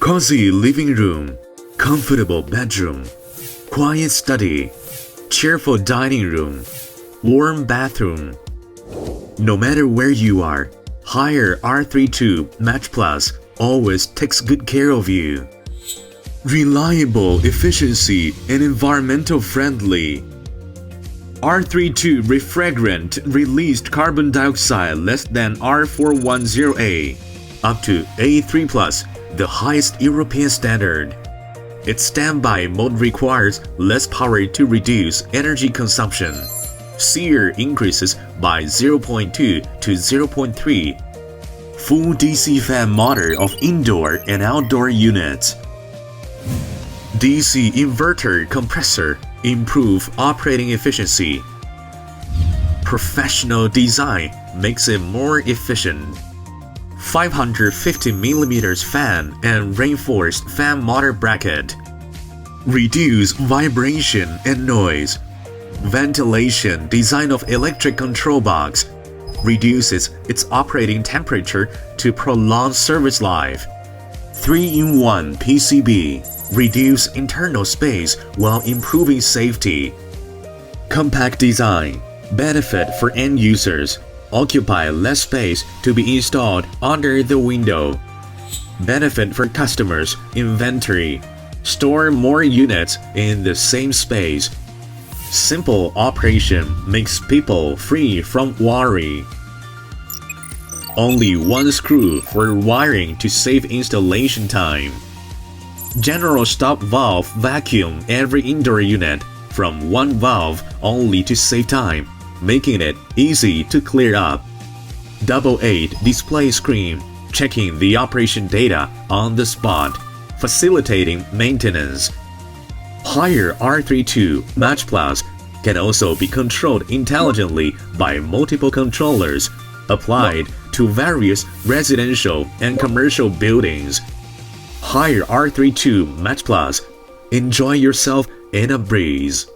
Cozy living room, comfortable bedroom, quiet study, cheerful dining room, warm bathroom. No matter where you are, Haier R32 Match Plus always takes good care of you. Reliable efficiency and environmental friendly. R32 refrigerant released carbon dioxide less than R410A, up to A3+, the highest European standard. Its standby mode requires less power to reduce energy consumption. SEER increases by 0.2 to 0.3. Full DC fan motor of indoor and outdoor units. DC inverter compressor improve operating efficiency. Professional design makes it more efficient. 550mm fan and reinforced fan motor bracket. Reduce vibration and noise. Ventilation design of electric control box reduces its operating temperature to prolong service life. 3-in-1 PCB reduce internal space while improving safety. Compact design benefit for end users. Occupy less space to be installed under the window. Benefit for customers. Inventory. Store more units in the same space. Simple operation makes people free from worry. Only one screw for wiring to save installation time. General stop valve vacuum every indoor unit from one valve only to save time, making it easy to clear up. Double 8 display screen, checking the operation data on the spot, facilitating maintenance. Haier R32 Match Plus can also be controlled intelligently by multiple controllers applied to various residential and commercial buildings. Haier R32 Match Plus. Enjoy yourself in a breeze.